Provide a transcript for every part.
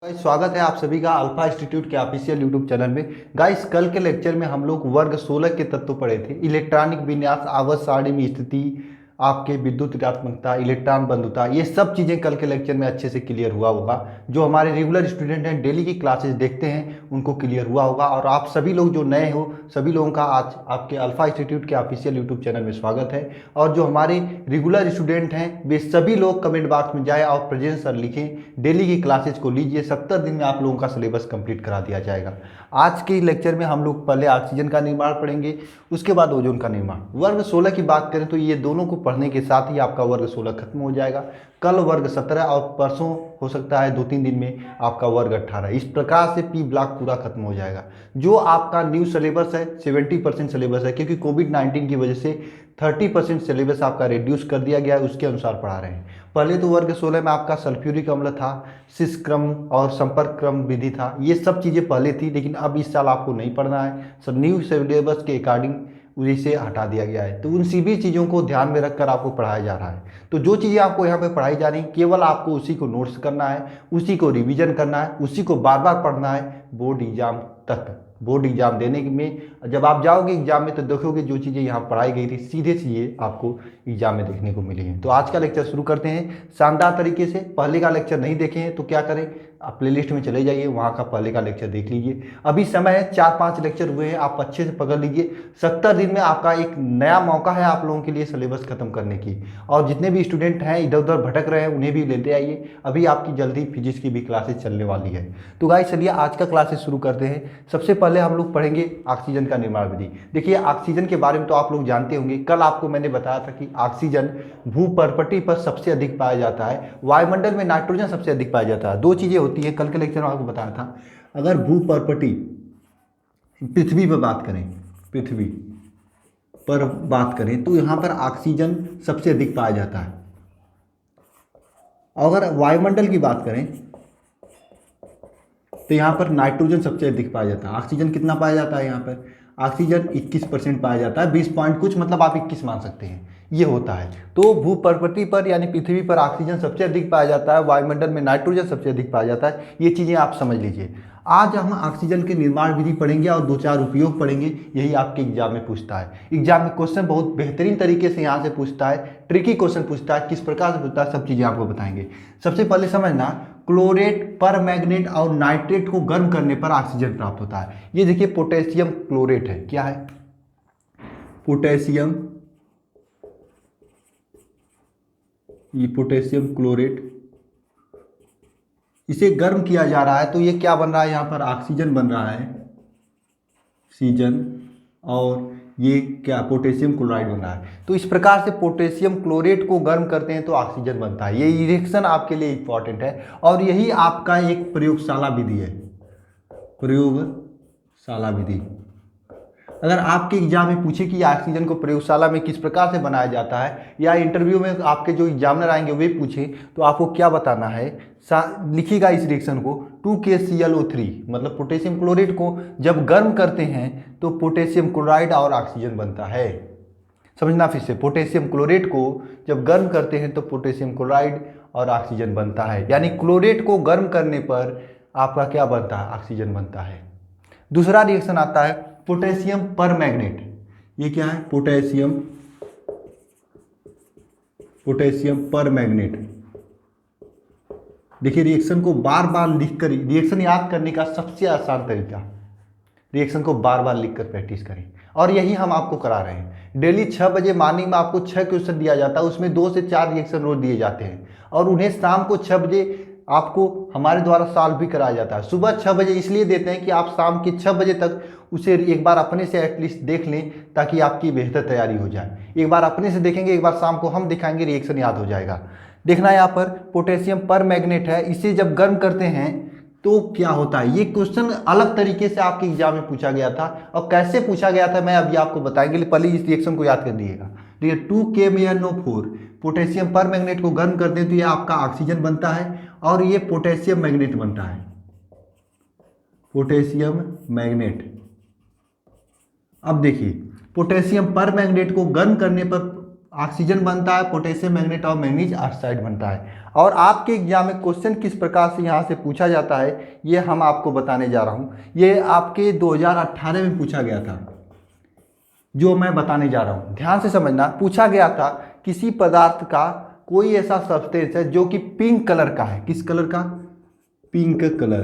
Guys स्वागत है आप सभी का अल्फा इंस्टीट्यूट के ऑफिशियल यूट्यूब चैनल में। गाइस कल के लेक्चर में हम लोग वर्ग 16 के तत्व पढ़े थे। इलेक्ट्रॉनिक विन्यास, आवर्त सारणी में स्थिति, आपके विद्युत ऋणात्मकता, इलेक्ट्रॉन बंधुता, ये सब चीज़ें कल के लेक्चर में अच्छे से क्लियर हुआ होगा। जो हमारे रेगुलर स्टूडेंट हैं, डेली की क्लासेस देखते हैं, उनको क्लियर हुआ होगा। और आप सभी लोग जो नए हो, सभी लोगों का आज आपके अल्फा इंस्टीट्यूट के ऑफिशियल यूट्यूब चैनल में स्वागत है। और जो हमारे रेगुलर स्टूडेंट हैं, वे सभी लोग कमेंट बॉक्स में जाए और प्रेजेंट सर लिखें, डेली की क्लासेज को लीजिए। 70 दिन में आप लोगों का सिलेबस कंप्लीट करा दिया जाएगा। आज के लेक्चर में हम लोग पहले ऑक्सीजन का निर्माण पढ़ेंगे, उसके बाद ओजोन का निर्माण। वर्ग 16 की बात करें तो ये दोनों को पढ़ने के साथ ही आपका वर्ग 16 खत्म हो जाएगा। कल वर्ग 17 और परसों हो सकता है 2-3 दिन में आपका वर्ग 18। इस प्रकार से पी ब्लॉक पूरा खत्म हो जाएगा। जो आपका न्यू सिलेबस है 70% सिलेबस है, क्योंकि कोविड-19 की वजह से 30% सिलेबस आपका रिड्यूस कर दिया गया है, उसके अनुसार पढ़ा रहे हैं। पहले तो वर्ग 16 में आपका सल्फ्यूरिक अम्ल था, सिस क्रम और संपर्क क्रम विधि था, ये सब चीज़ें पहले थी, लेकिन अब इस साल आपको नहीं पढ़ना है। सब न्यू सिलेबस के अकॉर्डिंग उसे हटा दिया गया है। तो उन सभी चीज़ों को ध्यान में रखकर आपको पढ़ाया जा रहा है। तो जो चीज़ें आपको यहाँ पे पढ़ाई जा रही, केवल आपको उसी को नोट्स करना है, उसी को रिवीजन करना है, उसी को बार बार पढ़ना है बोर्ड एग्जाम तक। बोर्ड एग्जाम देने में जब आप जाओगे एग्जाम में तो देखोगे जो चीज़ें यहाँ पढ़ाई गई थी सीधे सीधे आपको एग्जाम में देखने को मिली हैं। तो आज का लेक्चर शुरू करते हैं शानदार तरीके से। पहले का लेक्चर नहीं देखे हैं तो क्या करें, आप प्लेलिस्ट में चले जाइए, वहाँ का पहले का लेक्चर देख लीजिए। अभी समय है, 4-5 लेक्चर हुए हैं, आप अच्छे से पकड़ लीजिए। 70 दिन में आपका एक नया मौका है आप लोगों के लिए सिलेबस खत्म करने की। और जितने भी स्टूडेंट हैं इधर उधर भटक रहे हैं उन्हें भी लेते आइए। अभी आपकी जल्दी फिजिक्स की भी क्लासेस चलने वाली है। तो गाइस चलिए आज का क्लासेस शुरू करते हैं। सबसे पहले हम लोग पढ़ेंगे ऑक्सीजन का निर्माण विधि। देखिए ऑक्सीजन के बारे में तो आप लोग जानते होंगे, कल आपको मैंने बताया था कि ऑक्सीजन भूपर्पटी पर सबसे अधिक पाया जाता है, वायुमंडल में नाइट्रोजन सबसे अधिक पाया जाता है। दो चीज़ें होती हैं, कल के लेक्चर में आपको बताया था। अगर भूपर्पटी पृथ्वी पर बात करें, पृथ्वी पर बात करें तो यहाँ पर ऑक्सीजन सबसे अधिक पाया जाता है। अगर वायुमंडल की बात करें तो यहाँ पर नाइट्रोजन सबसे अधिक पाया जाता है। ऑक्सीजन कितना पाया जाता है, यहाँ पर ऑक्सीजन 21% पाया जाता है, 20 पॉइंट कुछ, मतलब आप 21 मान सकते हैं, ये होता है। तो भूपर्पटी पर यानी पृथ्वी पर ऑक्सीजन सबसे अधिक पाया जाता है, वायुमंडल में नाइट्रोजन सबसे अधिक पाया जाता है। ये चीज़ें आप समझ लीजिए। आज हम ऑक्सीजन के निर्माण विधि पढ़ेंगे और 2-4 उपयोग पढ़ेंगे। यही आपके एग्जाम में पूछता है। एग्जाम में क्वेश्चन बहुत बेहतरीन तरीके से यहाँ से पूछता है, ट्रिकी क्वेश्चन पूछता है, किस प्रकार से पूछता है सब चीज़ें आपको बताएंगे। सबसे पहले समझना, क्लोरेट पर मैग्नेट और नाइट्रेट को गर्म करने पर ऑक्सीजन प्राप्त होता है। ये देखिए पोटेशियम क्लोरेट है, क्या है, पोटेशियम, ये पोटेशियम क्लोरेट, इसे गर्म किया जा रहा है तो ये क्या बन रहा है, यहाँ पर ऑक्सीजन बन रहा है, ऑक्सीजन, और ये क्या पोटेशियम क्लोराइड बन रहा है। तो इस प्रकार से पोटेशियम क्लोरेट को गर्म करते हैं तो ऑक्सीजन बनता है। ये रिएक्शन आपके लिए इंपॉर्टेंट है और यही आपका एक प्रयोगशाला विधि है, प्रयोगशाला विधि। अगर आपके एग्जाम में पूछे कि ऑक्सीजन को प्रयोगशाला में किस प्रकार से बनाया जाता है, या इंटरव्यू में आपके जो एग्जामिनर आएंगे वे पूछे, तो आपको क्या बताना है, लिखिएगा इस रिएक्शन को, 2KClO3 मतलब पोटेशियम क्लोराइड को जब गर्म करते हैं तो पोटेशियम क्लोराइड और ऑक्सीजन बनता है। समझना फिर से, पोटेशियम क्लोराइड को जब गर्म करते हैं तो पोटेशियम क्लोराइड और ऑक्सीजन बनता है, यानी क्लोरेट को गर्म करने पर आपका क्या बनता है, ऑक्सीजन बनता है। दूसरा रिएक्शन आता है पोटेशियम पर मैग्नेट। ये क्या है, पोटेशियम पर मैग्नेट। देखिए रिएक्शन को बार बार लिखकर, रिएक्शन याद करने का सबसे आसान तरीका, रिएक्शन को बार बार लिखकर प्रैक्टिस करें। और यही हम आपको करा रहे हैं। डेली 6 बजे मॉर्निंग में आपको 6 क्वेश्चन दिया जाता है, उसमें 2 से 4 रिएक्शन रोज दिए जाते हैं, और उन्हें शाम को 6 बजे आपको हमारे द्वारा सॉल्व भी कराया जाता है। सुबह 6 बजे इसलिए देते हैं कि आप शाम के 6 बजे तक उसे एक बार अपने से एटलीस्ट देख लें, ताकि आपकी बेहतर तैयारी हो जाए। एक बार अपने से देखेंगे, एक बार शाम को हम दिखाएंगे, रिएक्शन याद हो जाएगा। देखना यहाँ पर पोटेशियम पर मैग्नेट है, इसे जब गर्म करते हैं तो क्या होता है। ये क्वेश्चन अलग तरीके से आपके एग्जाम में पूछा गया था, और कैसे पूछा गया था मैं अभी आपको बताएंगे। पहले इस रिएक्शन को याद कर दिएगा। देखिए 2KMnO4 पोटेशियम पर मैग्नेट को गर्म करते हैं तो ये आपका ऑक्सीजन बनता है, और ये पोटेशियम मैग्नेट बनता है, पोटेशियम मैग्नेट। अब देखिए पोटेशियम पर मैग्नेट को गर्म करने पर ऑक्सीजन बनता है, पोटेशियम मैग्नेट और मैंगनीज ऑक्साइड बनता है। और आपके एग्जाम में क्वेश्चन किस प्रकार से यहाँ से पूछा जाता है ये हम आपको बताने जा रहा हूँ। ये आपके 2018 में पूछा गया था, जो मैं बताने जा रहा हूँ ध्यान से समझना। पूछा गया था किसी पदार्थ का कोई ऐसा सब्सटेंस है जो कि पिंक कलर का है। किस कलर का? Pink colour.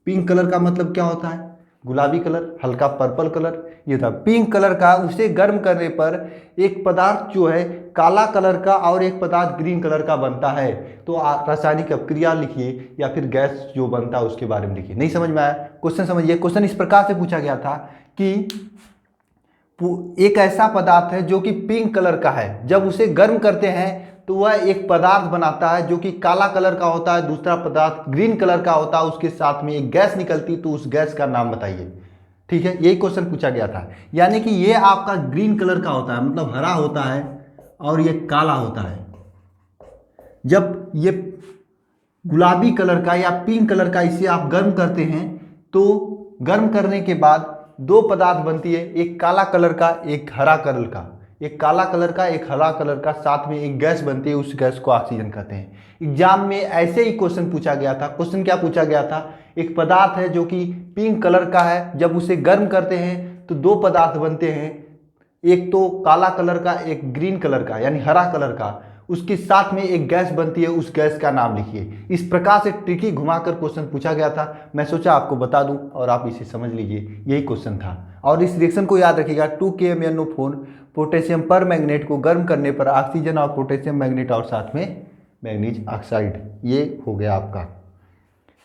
पिंक कलर का मतलब क्या होता है? गुलाबी कलर, हल्का पर्पल कलर, ये था पिंक कलर का। उसे गर्म करने पर एक पदार्थ जो है काला कलर का और एक पदार्थ ग्रीन कलर का बनता है। तो रासायनिक अपक्रिया लिखिए या फिर गैस जो बनता है उसके बारे में लिखिए। नहीं समझ में आया? क्वेश्चन समझिए। क्वेश्चन इस प्रकार से पूछा गया था कि एक ऐसा पदार्थ है जो कि पिंक कलर का है, जब उसे गर्म करते हैं तो वह एक पदार्थ बनाता है जो कि काला कलर का होता है, दूसरा पदार्थ ग्रीन कलर का होता है, उसके साथ में एक गैस निकलती, तो उस गैस का नाम बताइए। ठीक है, यही क्वेश्चन पूछा गया था। यानी कि ये आपका ग्रीन कलर का होता है, मतलब हरा होता है, और ये काला होता है। जब ये गुलाबी कलर का या पिंक कलर का इसे आप गर्म करते हैं तो गर्म करने के बाद दो पदार्थ बनती है, एक काला कलर का एक हरा कलर का। एक काला कलर का एक हरा कलर का, साथ में एक गैस बनती है, उस गैस को ऑक्सीजन कहते हैं। एग्जाम में ऐसे ही क्वेश्चन पूछा गया था। क्वेश्चन क्या पूछा गया था? एक पदार्थ है जो कि पिंक कलर का है, जब उसे गर्म करते हैं तो दो पदार्थ बनते हैं, एक तो काला कलर का एक ग्रीन कलर का यानी हरा कलर का, उसके साथ में एक गैस बनती है, उस गैस का नाम लिखिए। इस प्रकार से ट्रिकी घुमाकर क्वेश्चन पूछा गया था। मैं सोचा आपको बता दूं और आप इसे समझ लीजिए, यही क्वेश्चन था। और इस रिएक्शन को याद रखिएगा, 2KMnO4 पोटेशियम पर मैग्नेट को गर्म करने पर ऑक्सीजन और पोटेशियम मैग्नेट और साथ में मैग्नीज ऑक्साइड, ये हो गया आपका।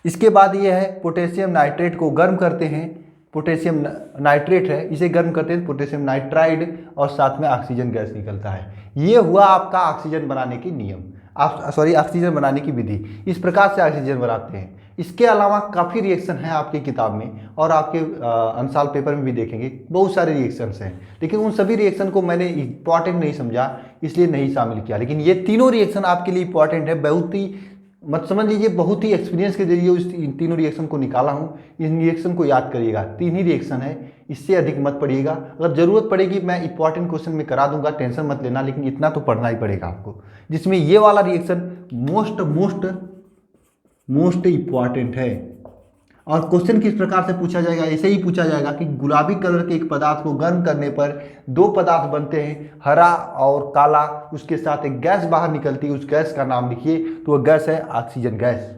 इसके बाद ये है पोटेशियम नाइट्रेट को गर्म करते हैं, पोटेशियम नाइट्रेट है, इसे गर्म करते हैं पोटेशियम नाइट्राइड और साथ में ऑक्सीजन गैस निकलता है। ये हुआ आपका ऑक्सीजन बनाने की नियम, ऑक्सीजन बनाने की विधि। इस प्रकार से ऑक्सीजन बनाते हैं। इसके अलावा काफ़ी रिएक्शन है आपकी किताब में और आपके अंशाल पेपर में भी देखेंगे, बहुत सारे रिएक्शंस हैं, लेकिन उन सभी रिएक्शन को मैंने इंपॉर्टेंट नहीं समझा, इसलिए नहीं शामिल किया। लेकिन ये तीनों रिएक्शन आपके लिए इंपॉर्टेंट है, बहुत ही मत समझ लीजिए, बहुत ही एक्सपीरियंस के जरिए उस तीनों रिएक्शन को निकाला हूँ। इन रिएक्शन को याद करिएगा, तीन ही रिएक्शन है, इससे अधिक मत पढ़िएगा। अगर ज़रूरत पड़ेगी मैं इंपॉर्टेंट क्वेश्चन में करा दूंगा, टेंशन मत लेना, लेकिन इतना तो पढ़ना ही पड़ेगा आपको, जिसमें ये वाला रिएक्शन मोस्ट इंपॉर्टेंट है। और क्वेश्चन किस प्रकार से पूछा जाएगा? ऐसे ही पूछा जाएगा कि गुलाबी कलर के एक पदार्थ को गर्म करने पर दो पदार्थ बनते हैं, हरा और काला, उसके साथ एक गैस बाहर निकलती है, उस गैस का नाम लिखिए। तो वह गैस है ऑक्सीजन गैस।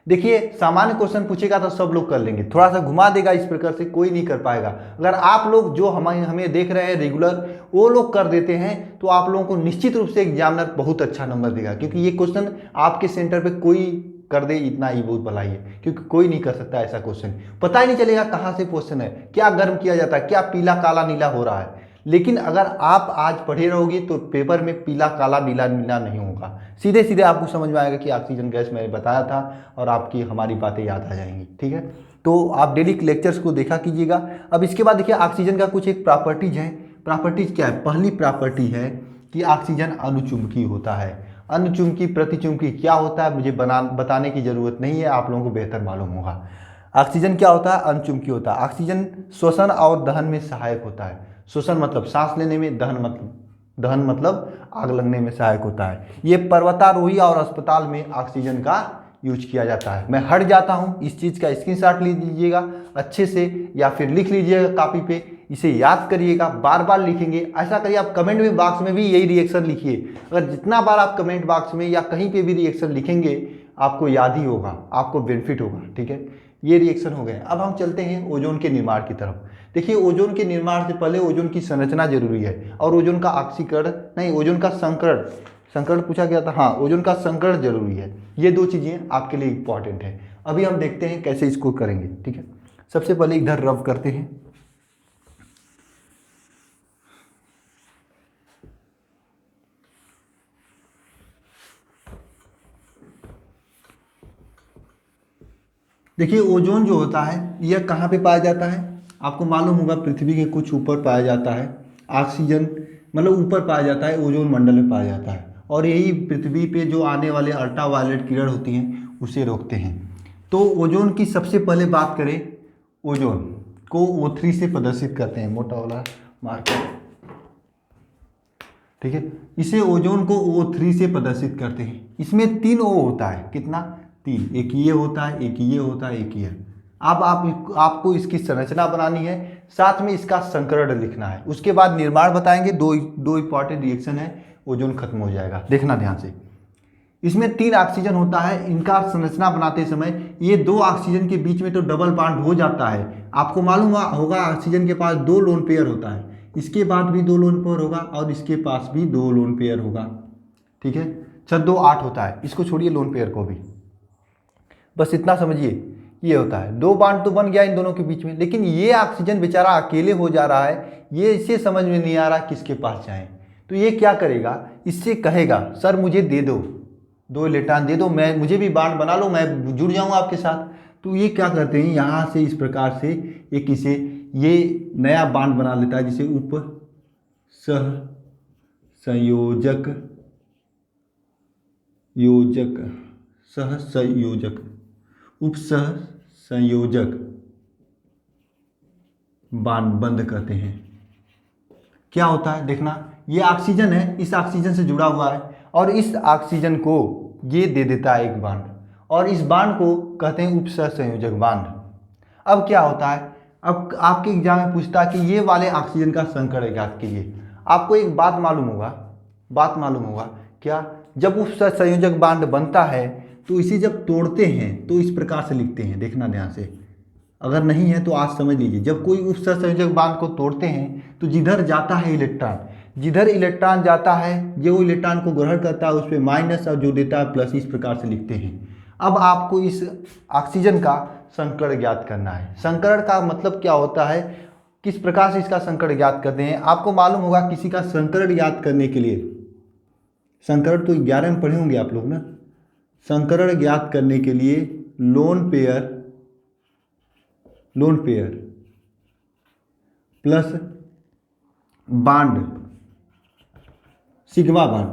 देखिए, सामान्य क्वेश्चन पूछेगा तो सब लोग कर लेंगे, थोड़ा सा घुमा देगा इस प्रकार से कोई नहीं कर पाएगा। अगर आप लोग जो हमें देख रहे हैं रेगुलर, वो लोग कर देते हैं तो आप लोगों को निश्चित रूप से एग्जामिनर बहुत अच्छा नंबर देगा, क्योंकि ये क्वेश्चन आपके सेंटर पे कोई कर दे इतना ही बहुत भलाई है, क्योंकि कोई नहीं कर सकता ऐसा क्वेश्चन। पता ही नहीं चलेगा कहाँ से क्वेश्चन है, क्या गर्म किया जाता है, क्या पीला काला नीला हो रहा है। लेकिन अगर आप आज पढ़े रहोगे तो पेपर में पीला काला नीला नीला नहीं होगा, सीधे सीधे आपको समझ में आएगा कि ऑक्सीजन गैस मैंने बताया था, और आपकी हमारी बातें याद आ जाएंगी। ठीक है, तो आप डेली लेक्चर्स को देखा कीजिएगा। अब इसके बाद देखिए, ऑक्सीजन का कुछ एक प्रॉपर्टीज है। प्रॉपर्टीज क्या है? पहली प्रॉपर्टी है कि ऑक्सीजन अणुचुंबकीय होता है। अणुचुंबकीय प्रतिचुंबकीय क्या होता है मुझे बताने की जरूरत नहीं है, आप लोगों को बेहतर मालूम होगा। ऑक्सीजन क्या होता है? अणुचुंबकीय होता है। ऑक्सीजन श्वसन और दहन में सहायक होता है। श्वसन मतलब सांस लेने में, दहन मतलब आग लगने में सहायक होता है। ये पर्वतारोही और अस्पताल में ऑक्सीजन का यूज किया जाता है। मैं हट जाता हूँ, इस चीज़ का स्क्रीनशॉट ले लीजिएगा अच्छे से, या फिर लिख लीजिएगा कॉपी पे, इसे याद करिएगा, बार बार लिखेंगे। ऐसा करिए, आप कमेंट में बॉक्स में भी यही रिएक्शन लिखिए। अगर जितना बार आप कमेंट बॉक्स में या कहीं पे भी रिएक्शन लिखेंगे आपको याद ही होगा, आपको बेनिफिट होगा। ठीक है, ये रिएक्शन हो गए। अब हम चलते हैं ओजोन के निर्माण की तरफ। देखिए, ओजोन के निर्माण से पहले ओजोन की संरचना जरूरी है, और ओजोन का ऑक्सीकरण नहीं, ओजोन का संकरण पूछा गया था, हाँ, ओजोन का संकरण जरूरी है। ये दो चीज़ें आपके लिए इंपॉर्टेंट है। अभी हम देखते हैं कैसे इसको करेंगे। ठीक है, सबसे पहले इधर रब करते हैं। देखिए, ओजोन जो होता है यह कहाँ पे पाया जाता है? आपको मालूम होगा, पृथ्वी के कुछ ऊपर पाया जाता है। ऑक्सीजन मतलब ऊपर पाया जाता है, ओजोन मंडल में पाया जाता है, और यही पृथ्वी पे जो आने वाले अल्ट्रावायलेट किरण होती हैं उसे रोकते हैं। तो ओजोन की सबसे पहले बात करें, ओजोन को O3 से प्रदर्शित करते हैं, मोटा वाला मार्कर। ठीक है। इसे ओजोन को O3 से प्रदर्शित करते हैं। इसमें 3 O होता है, कितना? 3, एक ये होता है, एक ये होता है, एक ये। अब आपको इसकी संरचना बनानी है, साथ में इसका संकरण लिखना है, उसके बाद निर्माण बताएंगे। दो इंपॉर्टेंट रिएक्शन है, ओजोन खत्म हो जाएगा। देखना ध्यान से, इसमें 3 ऑक्सीजन होता है। इनका संरचना बनाते समय ये 2 ऑक्सीजन के बीच में तो डबल बॉन्ड हो जाता है। आपको मालूम होगा ऑक्सीजन के पास 2 लोन पेयर होता है, इसके बाद भी 2 लोन पेयर होगा और इसके पास भी 2 लोन पेयर होगा। ठीक है, 6 2 8 होता है। इसको छोड़िए लोन पेयर को भी, बस इतना समझिए। ये होता है 2 बॉन्ड तो बन गया इन दोनों के बीच में, लेकिन ये ऑक्सीजन बेचारा अकेले हो जा रहा है। ये इसे समझ में नहीं आ रहा किसके पास जाए। तो ये क्या करेगा, इससे कहेगा सर मुझे दे दो, 2 इलेक्ट्रॉन दे दो, मुझे भी बॉन्ड बना लो, मैं जुड़ जाऊंगा आपके साथ। तो ये क्या करते हैं, यहाँ से इस प्रकार से एक इसे ये नया बॉन्ड बना लेता है, जिसे उप सह संयोजक सह संयोजक उप सह संयोजक बॉन्ड बंद करते हैं। क्या होता है देखना, ये ऑक्सीजन है, इस ऑक्सीजन से जुड़ा हुआ है और इस ऑक्सीजन को ये दे देता है एक बॉन्ड, और इस बॉन्ड को कहते हैं उपसहसंयोजक बॉन्ड। अब क्या होता है, अब आपके एग्जाम में पूछता है कि ये वाले ऑक्सीजन का संकरण ज्ञात कीजिए। आपको एक बात मालूम होगा क्या, जब उपसहसंयोजक बॉन्ड बनता है तो इसे जब तोड़ते हैं तो इस प्रकार से लिखते हैं। देखना ध्यान से, अगर नहीं है तो आज समझ लीजिए। जब कोई उपसहसंयोजक बॉन्ड को तोड़ते हैं तो जिधर जाता है इलेक्ट्रॉन, जिधर इलेक्ट्रॉन जाता है, जो इलेक्ट्रॉन को ग्रहण करता है उस पर माइनस और जो देता है प्लस, इस प्रकार से लिखते हैं। अब आपको इस ऑक्सीजन का संकरण ज्ञात करना है। संकरण का मतलब क्या होता है, किस प्रकार से इसका संकरण ज्ञात करते हैं। आपको मालूम होगा किसी का संकरण ज्ञात करने के लिए, संकरण तो 11 में पढ़े होंगे आप लोग ना। संकरण ज्ञात करने के लिए lone pair plus bond, sigma bond,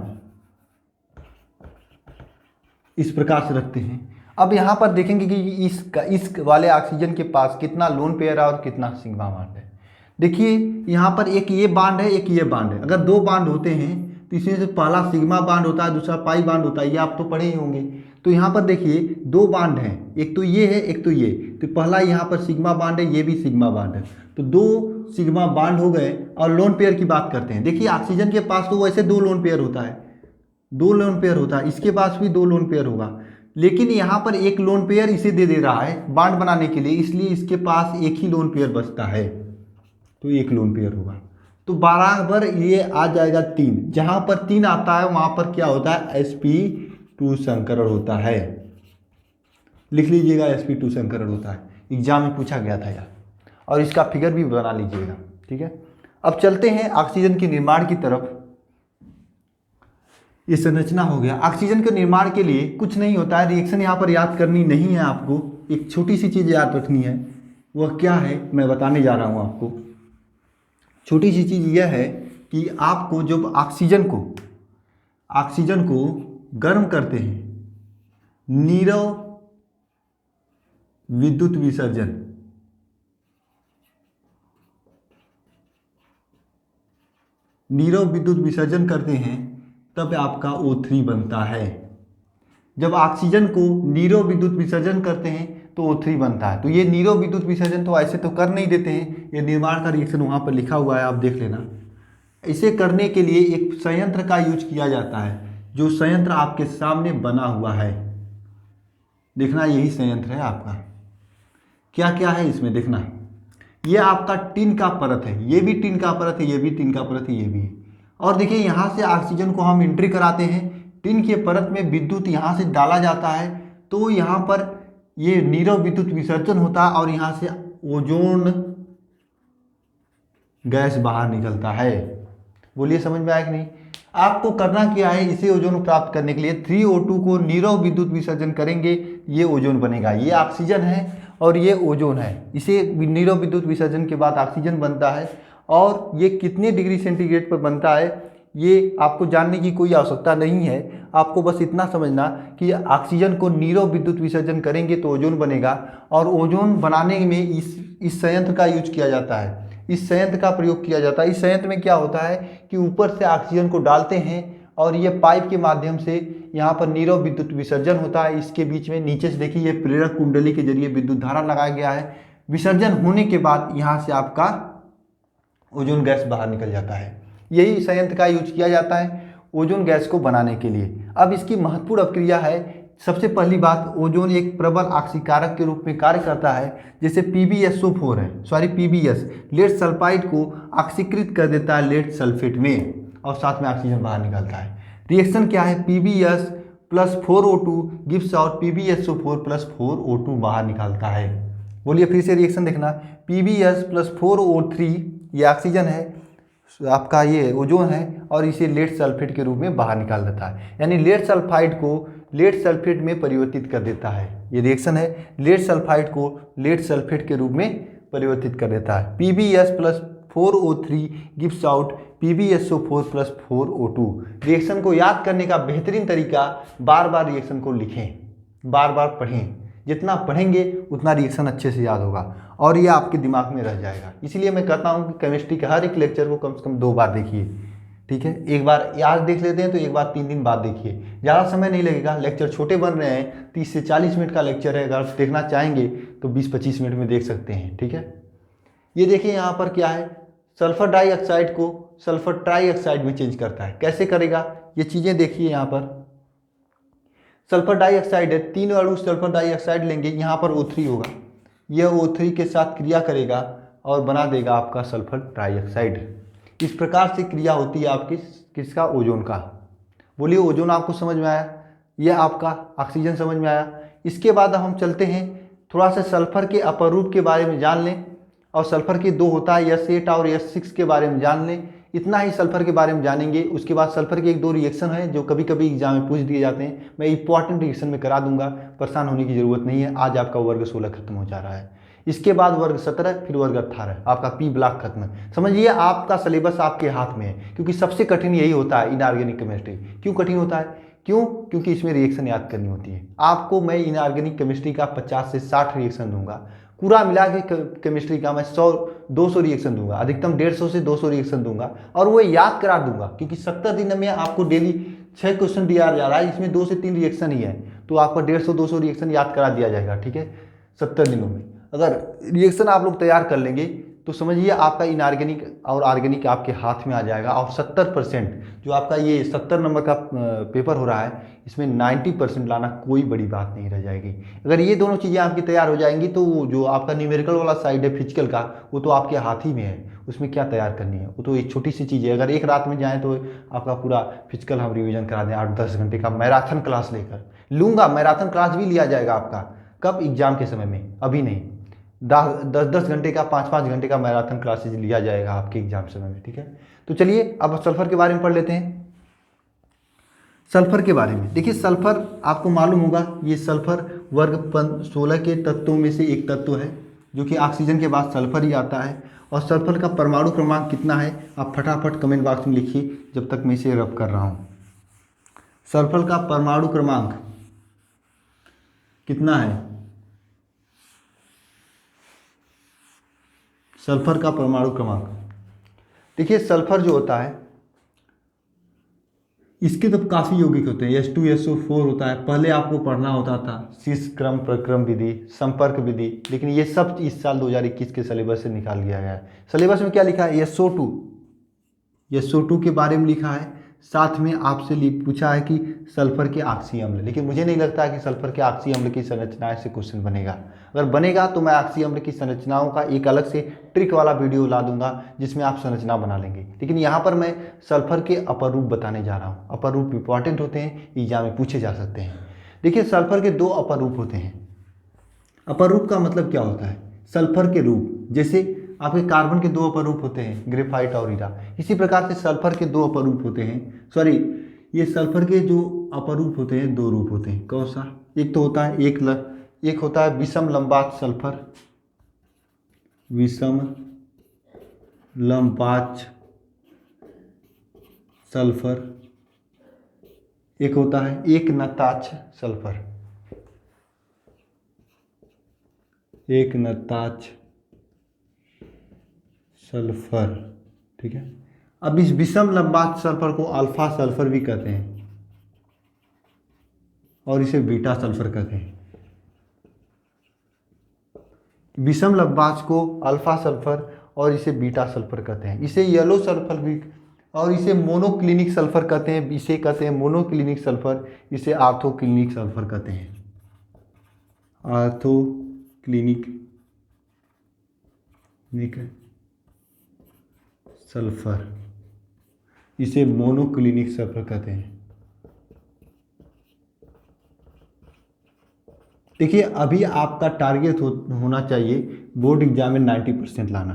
इस प्रकार से रखते हैं। अब यहाँ पर देखेंगे कि इस वाले ऑक्सीजन के पास कितना लोन पेयर है और कितना सिग्मा बॉन्ड है। देखिए यहाँ पर एक ये बॉन्ड है, एक ये बॉन्ड है। अगर 2 बॉन्ड होते हैं तो इसमें से पहला सिग्मा बॉन्ड होता है, दूसरा पाई बॉन्ड होता है, ये आप तो पढ़े ही होंगे। तो यहाँ पर देखिए 2 बॉन्ड हैं, एक तो ये है एक तो ये। तो पहला यहाँ पर सिग्मा बॉन्ड है, ये भी सिग्मा बॉन्ड है, तो 2 सिग्मा बॉन्ड हो गए। और लोन पेयर की बात करते हैं, देखिए ऑक्सीजन के पास तो वैसे 2 लोन पेयर होता है, 2 लोन पेयर होता है, इसके पास भी 2 लोन पेयर होगा, लेकिन यहाँ पर एक लोन पेयर इसे दे रहा है बॉन्ड बनाने के लिए, इसलिए इसके पास एक ही लोन पेयर बचता है, तो 1 लोन पेयर होगा। तो बराबर ये आ जाएगा 3। जहाँ पर 3 आता है वहाँ पर क्या होता है, sp2 संकरण होता है। लिख लीजिएगा sp2 संकरण होता है, एग्जाम में पूछा गया था यार, और इसका फिगर भी बना लीजिएगा। ठीक है, अब चलते हैं ऑक्सीजन के निर्माण की तरफ। ये संरचना हो गया। ऑक्सीजन के निर्माण के लिए कुछ नहीं होता है, रिएक्शन यहाँ पर याद करनी नहीं है आपको। एक छोटी सी चीज़ याद रखनी है, वह क्या है मैं बताने जा रहा हूँ आपको। छोटी सी चीज़ यह है कि आपको जब ऑक्सीजन को गर्म करते हैं, नीरव विद्युत विसर्जन करते हैं तब आपका O3 बनता है। जब ऑक्सीजन को नीरव विद्युत विसर्जन करते हैं तो O3 बनता है। तो ये नीरव विद्युत विसर्जन तो ऐसे तो कर नहीं देते हैं, ये निर्माण का रिएक्शन वहाँ पर लिखा हुआ है, आप देख लेना। इसे करने के लिए एक संयंत्र का यूज किया जाता है, जो संयंत्र आपके सामने बना हुआ है। देखना यही संयंत्र है आपका। क्या क्या है इसमें देखना, ये आपका टिन का परत है, ये भी टिन का परत है, ये भी टिन का परत है, ये भी। और देखिए यहाँ से ऑक्सीजन को हम एंट्री कराते हैं, टिन के परत में विद्युत यहाँ से डाला जाता है, तो यहाँ पर ये नीरव विद्युत विसर्जन होता है और यहाँ से ओजोन गैस बाहर निकलता है। बोलिए समझ में आया कि नहीं। आपको करना क्या है, इसे ओजोन प्राप्त करने के लिए 3O2 को नीरव विद्युत विसर्जन करेंगे, ये ओजोन बनेगा। ये ऑक्सीजन है और ये ओजोन है। इसे नीरव विद्युत विसर्जन के बाद ऑक्सीजन बनता है, और ये कितने डिग्री सेंटीग्रेड पर बनता है ये आपको जानने की कोई आवश्यकता नहीं है। आपको बस इतना समझना कि ऑक्सीजन को नीरव विद्युत विसर्जन करेंगे तो ओजोन बनेगा, और ओजोन बनाने में इस संयंत्र का यूज किया जाता है। इस संयंत्र का प्रयोग किया जाता है। इस संयंत्र में क्या होता है कि ऊपर से ऑक्सीजन को डालते हैं और ये पाइप के माध्यम से यहाँ पर नीरव विद्युत विसर्जन होता है। इसके बीच में नीचे से देखिए ये प्रेरक कुंडली के जरिए विद्युत धारा लगाया गया है। विसर्जन होने के बाद यहाँ से आपका ओजोन गैस बाहर निकल जाता है। यही संयंत्र का यूज किया जाता है ओजोन गैस को बनाने के लिए। अब इसकी महत्वपूर्ण अपक्रिया है। सबसे पहली बात, ओजोन एक प्रबल ऑक्सीकारक के रूप में कार्य करता है। जैसे PbSO4 है, सॉरी PbS लेड सल्फाइड को ऑक्सीकृत कर देता है लेड सल्फेट में और साथ में ऑक्सीजन बाहर निकलता है। रिएक्शन क्या है, PbS plus 4O2 gives out PbSO4 plus 4O2 बाहर निकालता है। बोलिए फिर से रिएक्शन देखना, PbS प्लस 4O3 ये ऑक्सीजन है, आपका ये ओजोन है और इसे लेड सल्फेट के रूप में बाहर निकाल देता है। यानी लेड सल्फाइड को लेड सल्फेट में परिवर्तित कर देता है। ये रिएक्शन है, लेड सल्फाइड को लेड सल्फेट के रूप में परिवर्तित कर देता है। PbS plus 4O3 gives out PbSO4 plus 4O2। Reaction को याद करने का बेहतरीन तरीका, बार बार रिएक्शन को लिखें, बार बार पढ़ें। जितना पढ़ेंगे उतना रिएक्शन अच्छे से याद होगा और ये आपके दिमाग में रह जाएगा। इसीलिए मैं कहता हूँ कि केमिस्ट्री के हर एक लेक्चर को कम से कम 2 बार देखिए, ठीक है। एक बार आज देख लेते हैं तो एक बार 3 दिन बाद देखिए, ज़्यादा समय नहीं लगेगा। लेक्चर छोटे बन रहे हैं, 30 से 40 मिनट का लेक्चर है। अगर देखना चाहेंगे तो 20-25 मिनट में देख सकते हैं, ठीक है। ये देखिए यहाँ पर क्या है, सल्फर डाइऑक्साइड को सल्फर ट्राइऑक्साइड में चेंज करता है। कैसे करेगा ये चीज़ें देखिए। यहाँ पर सल्फर डाइऑक्साइड है, 3 अणु सल्फर डाइऑक्साइड लेंगे, यहाँ पर O3 होगा, यह O3 के साथ क्रिया करेगा और बना देगा आपका सल्फर ट्राइऑक्साइड। इस प्रकार से क्रिया होती है आपकी किसका, ओजोन का। बोलिए ओजोन आपको समझ में आया, यह आपका ऑक्सीजन समझ में आया। इसके बाद हम चलते हैं थोड़ा सा सल्फर के अपर रूप के बारे में जान लें और सल्फर के 2 होता है, S8 और S6 के बारे में जान लें। इतना ही सल्फर के बारे में जानेंगे। उसके बाद सल्फर के 1-2 रिएक्शन है जो कभी कभी एग्जाम में पूछ दिए जाते हैं, मैं इंपॉर्टेंट रिएक्शन में करा दूंगा, परेशान होने की जरूरत नहीं है। आज आपका वर्ग 16 खत्म हो जा रहा है, इसके बाद वर्ग 17, फिर वर्ग 18, आपका P ब्लॉक खत्म। समझिए आपका सिलेबस आपके हाथ में है, क्योंकि सबसे कठिन यही होता है इनऑर्गेनिक केमिस्ट्री। क्यों कठिन होता है, क्यों, क्योंकि इसमें रिएक्शन याद करनी होती है। आपको मैं इनऑर्गेनिक केमिस्ट्री का 50 से 60 रिएक्शन दूंगा, पूरा मिला के केमिस्ट्री का मैं 100-200 रिएक्शन दूंगा, अधिकतम 150 से 200 रिएक्शन दूंगा और वो याद करा दूंगा। क्योंकि 70 दिन में आपको डेली 6 क्वेश्चन दिया जा रहा है, इसमें 2 से 3 रिएक्शन ही है, तो आपको 150-200 रिएक्शन याद करा दिया जाएगा, ठीक है। 70 दिनों में अगर रिएक्शन आप लोग तैयार कर लेंगे तो समझिए आपका इनऑर्गेनिक और ऑर्गेनिक आपके हाथ में आ जाएगा। और 70% जो आपका ये 70 नंबर का पेपर हो रहा है, इसमें 90% लाना कोई बड़ी बात नहीं रह जाएगी। अगर ये दोनों चीज़ें आपकी तैयार हो जाएंगी तो जो आपका न्यूमेरिकल वाला साइड है फिजिकल का, वो तो आपके हाथ ही में है, उसमें क्या तैयार करनी है, वो तो एक छोटी सी चीज़ है। अगर एक रात में जाएँ तो आपका पूरा फिजिकल हम रिविजन करा दें 8-10 घंटे का मैराथन क्लास लेकर लूँगा। मैराथन क्लास भी लिया जाएगा आपका, कब, एग्जाम के समय में, अभी नहीं। 10-10 घंटे का 5-5 घंटे का मैराथन क्लासेज लिया जाएगा आपके एग्जाम समय में, ठीक है। तो चलिए अब सल्फर के बारे में पढ़ लेते हैं। सल्फर के बारे में देखिए, सल्फर आपको मालूम होगा, ये सल्फर वर्ग 16 के तत्वों में से एक तत्व है, जो कि ऑक्सीजन के बाद सल्फर ही आता है। और सल्फर का परमाणु क्रमांक कितना है, आप फटाफट कमेंट बॉक्स में लिखिए जब तक मैं इसे रब कर रहा हूँ। सल्फर का परमाणु क्रमांक कितना है, सल्फर का परमाणु क्रमांक देखिए। सल्फर जो होता है इसके तो काफ़ी यौगिक होते हैं, H2SO4 होता है, पहले आपको पढ़ना होता था शीर्ष क्रम प्रक्रम विधि, संपर्क विधि, लेकिन ये सब इस साल 2021 के सिलेबस से निकाल लिया गया है। सिलेबस में क्या लिखा है, SO2 के बारे में लिखा है, साथ में आपसे पूछा है कि सल्फर के ऑक्सी अम्ल, लेकिन मुझे नहीं लगता कि सल्फर के ऑक्सी अम्ल की संरचनाएं से क्वेश्चन बनेगा। अगर बनेगा तो मैं ऑक्सी अम्ल की संरचनाओं का एक अलग से ट्रिक वाला वीडियो ला दूंगा जिसमें आप संरचना बना लेंगे। लेकिन यहाँ पर मैं सल्फर के अपर रूप बताने जा रहा हूँ। अपर रूप इंपॉर्टेंट होते हैं, एग्जाम में पूछे जा सकते हैं। देखिए सल्फर के 2 अपर रूप होते हैं। अपर रूप का मतलब क्या होता है, सल्फर के रूप, जैसे आपके कार्बन के 2 अपर रूप होते हैं, ग्रेफाइट और हीरा, इसी प्रकार से सल्फर के 2 अपर रूप होते हैं। सॉरी, ये सल्फर के जो अपर रूप होते हैं 2 रूप होते हैं। कौन सा, एक तो होता है एक होता है विषम लंबाच सल्फर, विषम लंबाच सल्फर, एक होता है एक नताक्ष सल्फर, एक नताक्ष सल्फर, ठीक है। अब इस विषम लंबात सल्फर को अल्फा सल्फर भी कहते हैं और इसे बीटा सल्फर कहते हैं। विषम लंबात को अल्फा सल्फर और इसे बीटा सल्फर कहते हैं। इसे येलो सल्फर भी और इसे मोनोक्लिनिक सल्फर कहते हैं। इसे कहते हैं मोनोक्लिनिक सल्फर, इसे आर्थोक्लिनिक सल्फर कहते हैं। आर्थोक्लिनिक सल्फर, इसे मोनोक्लिनिक सल्फर कहते हैं। देखिए अभी आपका टारगेट होना चाहिए बोर्ड एग्जाम में 90% लाना।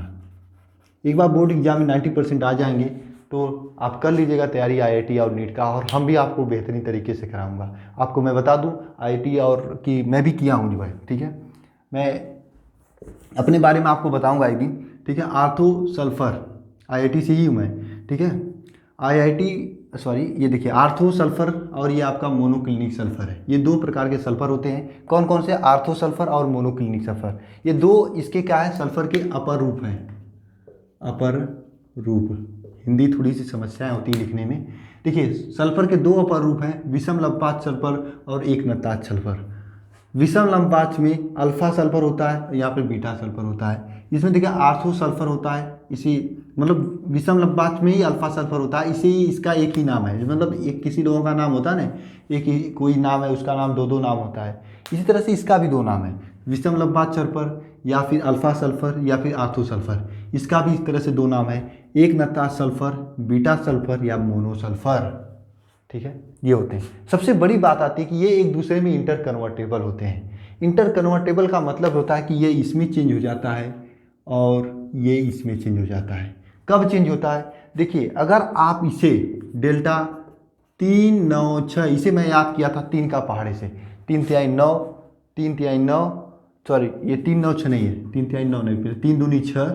एक बार बोर्ड एग्जाम में 90% आ जाएंगे तो आप कर लीजिएगा तैयारी आईआईटी और नीट का, और हम भी आपको बेहतरीन तरीके से कराऊंगा। आपको मैं बता दूं आईआईटी और कि मैं भी किया हूँ जी भाई, ठीक है। मैं अपने बारे में आपको बताऊंगा एक दिन, ठीक है। आर्थो सल्फर आईआईटी से ही हूँ मैं, ठीक है। आईआईटी सॉरी, ये देखिए आर्थो सल्फर और ये आपका मोनोक्लिनिक सल्फर है। ये दो प्रकार के सल्फर होते हैं। कौन कौन से? आर्थो सल्फर और मोनोक्लिनिक सल्फर। ये दो इसके क्या है? सल्फर के अपर रूप हैं। अपर रूप, हिंदी थोड़ी सी समस्याएं होती है लिखने में। देखिए सल्फर के दो अपर रूप हैं, विषम लंबात सल्फर और एक नताज सल्फर। विषम लंबात में अल्फा सल्फर होता है, यहाँ पर बीटा सल्फर होता है। इसमें देखिए आर्थो सल्फर होता है, इसी मतलब विषम लंबात में ही अल्फा सल्फर होता है। इसी इसका एक ही नाम है, मतलब एक किसी लोगों का नाम होता है ना, एक ही कोई नाम है, उसका नाम दो दो नाम होता है। इसी तरह से इसका भी दो नाम है, विषम लंबात सल्फर या फिर अल्फा सल्फर या फिर आर्थो सल्फर। इसका भी इस तरह से दो नाम है, एक नताज सल्फर, बीटा सल्फर या मोनो सल्फर, ठीक है। ये होते हैं। सबसे बड़ी बात आती है कि ये एक दूसरे में इंटर कन्वर्टेबल होते हैं। इंटर कन्वर्टेबल का मतलब होता है कि ये इसमें चेंज हो जाता है और ये इसमें चेंज हो जाता है। कब चेंज होता है? देखिए अगर आप इसे डेल्टा 396, इसे मैं याद किया था 3 का पहाड़े से, 3/9, 3/9 सॉरी ये 396 नहीं है, 3/9 नहीं, फिर 3 दूनी 6,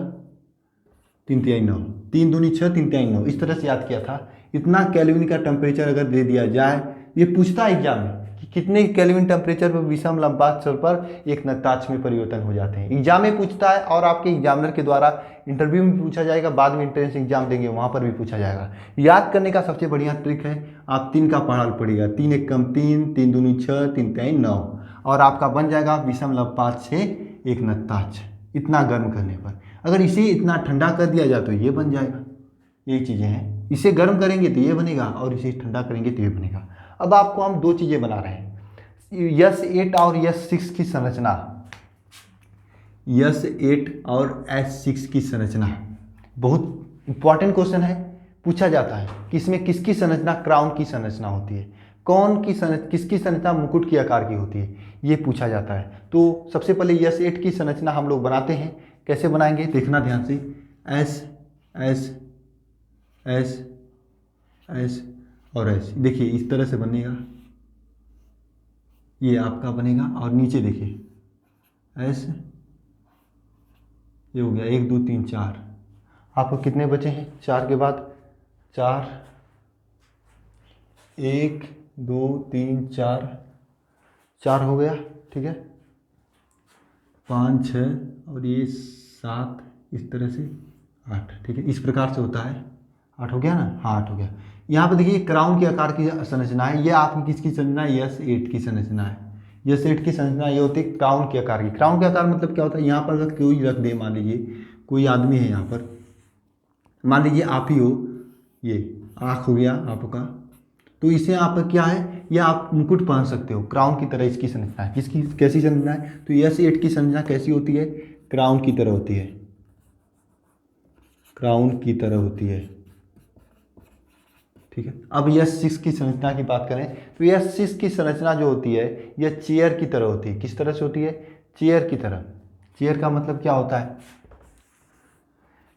3/9, 3 दूनी 6, 3/9, इस तरह से याद किया था। इतना केल्विन का टेम्परेचर अगर दे दिया जाए, ये पूछता है एग्जाम में कि कितने केल्विन टेम्परेचर पर विषम लंबात सल्फर एक नताज में परिवर्तन हो जाते हैं। एग्जाम में पूछता है और आपके एग्जामिनर के द्वारा इंटरव्यू में पूछा जाएगा, बाद में एंट्रेंस एग्जाम देंगे वहाँ पर भी पूछा जाएगा। याद करने का सबसे बढ़िया ट्रिक है, आप 3 का पहाड़ पड़ेगा, 3 एक कम 3, 3 दूनी 6, 3/9, और आपका बन जाएगा विषम लंबात से एक नताज। इतना गर्म करने पर अगर इसे इतना ठंडा कर दिया जाए तो ये बन जाएगा। यही चीज़ें हैं, इसे गर्म करेंगे तो ये बनेगा और इसे ठंडा करेंगे तो ये बनेगा। अब आपको हम दो चीज़ें बना रहे हैं, S8 और S6 की संरचना। S8 और S6 की संरचना बहुत इंपॉर्टेंट क्वेश्चन है, पूछा जाता है कि इसमें किसकी संरचना क्राउन की संरचना होती है, कौन की किसकी संरचना मुकुट की आकार की होती है, ये पूछा जाता है। तो सबसे पहले S8 की संरचना हम लोग बनाते हैं। कैसे बनाएंगे देखना ध्यान से, S S S S और S, देखिए इस तरह से बनेगा, ये आपका बनेगा। और नीचे देखिए S, ये हो गया 1 2 3 4। आपको कितने बचे हैं? 4 के बाद 4, 1 2 3 4, 4 हो गया, ठीक है। 5 6 और ये 7, इस तरह से 8, ठीक है। इस प्रकार से होता है। 8 हो गया ना? हाँ 8 हो गया। यहाँ पे देखिए क्राउन के आकार की संरचना है, ये आपकी किसकी संरचना है? S8 की संरचना है। S8 की संरचना ये होती है क्राउन के आकार की। क्राउन के आकार मतलब क्या होता है? यहाँ पर अगर कोई रख दे, मान लीजिए कोई आदमी है यहाँ पर, मान लीजिए आप ही हो, ये आँख हो गया आपका, तो इसे आप क्या है, ये आप मुकुट पहन सकते हो। क्राउन की तरह इसकी संरचना है। किसकी कैसी संरचना है? तो S8 की संरचना कैसी होती है? क्राउन की तरह होती है, क्राउन की तरह होती है, ठीक है। अब S6 की संरचना की बात करें तो S6 की संरचना जो होती है यह चेयर की तरह होती है। किस तरह से होती है? चेयर की तरह। चेयर का मतलब क्या होता है?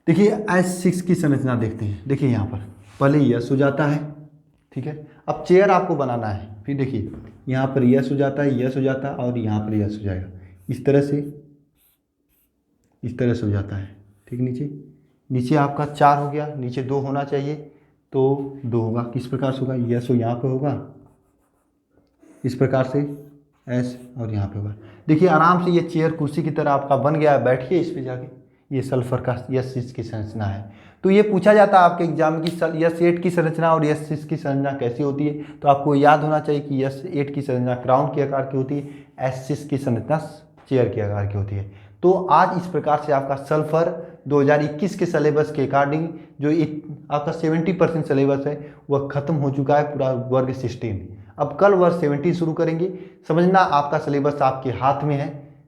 देखिए S6 की संरचना देखते हैं। देखिए यहाँ पर पहले S हो जाता है, ठीक है। अब चेयर आपको बनाना है, फिर देखिए यहाँ पर S हो जाता है, S हो जाता है और यहाँ पर S हो जाएगा, इस तरह से, इस तरह से हो जाता है, ठीक। नीचे नीचे आपका 4 हो गया, नीचे 2 होना चाहिए तो 2 होगा। किस प्रकार से होगा? S हो यहाँ पे होगा, इस प्रकार से S और यहाँ पे होगा। देखिए आराम से ये चेयर कुर्सी की तरह आपका बन गया है। बैठिए इस पे जाके, ये सल्फर का S6 की संरचना है। तो ये पूछा जाता है आपके एग्जाम की S8 की संरचना और S6 की संरचना कैसी होती है, तो आपको याद होना चाहिए कि S8 की संरचना क्राउन के आकार की होती है, S6 की संरचना चेयर के आकार की होती है। तो आज इस प्रकार से आपका सल्फर 2021 के सिलेबस के अकॉर्डिंग जो आपका 70% सिलेबस है वह खत्म हो चुका है, पूरा वर्ग 16। अब कल वर्ग 17 शुरू करेंगे। समझना आपका सिलेबस आपके हाथ में है,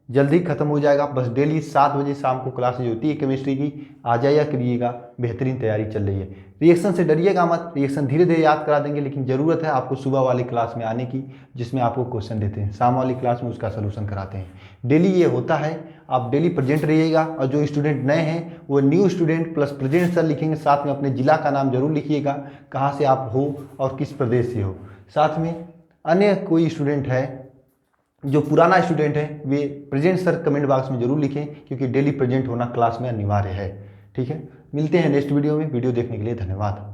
जल्दी खत्म हो जाएगा। बस डेली 7 बजे शाम को क्लासेज होती है केमिस्ट्री की, आ जाइए करिएगा, बेहतरीन तैयारी चल रही है। रिएक्शन से डरिएगा मत, रिएक्शन धीरे धीरे याद करा देंगे, लेकिन ज़रूरत है आपको सुबह वाली क्लास में आने की, जिसमें आपको क्वेश्चन देते हैं, शाम वाली क्लास में उसका सलूशन कराते हैं। डेली ये होता है, आप डेली प्रेजेंट रहिएगा। और जो स्टूडेंट नए हैं वो new student plus present sir लिखेंगे, साथ में अपने ज़िला का नाम जरूर लिखिएगा, कहाँ से आप हो और किस प्रदेश से हो। साथ में अन्य कोई स्टूडेंट है जो पुराना स्टूडेंट है वे प्रेजेंट सर कमेंट बॉक्स में जरूर लिखें, क्योंकि डेली प्रेजेंट होना क्लास में अनिवार्य है। ठीक है, मिलते हैं नेक्स्ट वीडियो में। वीडियो देखने के लिए धन्यवाद।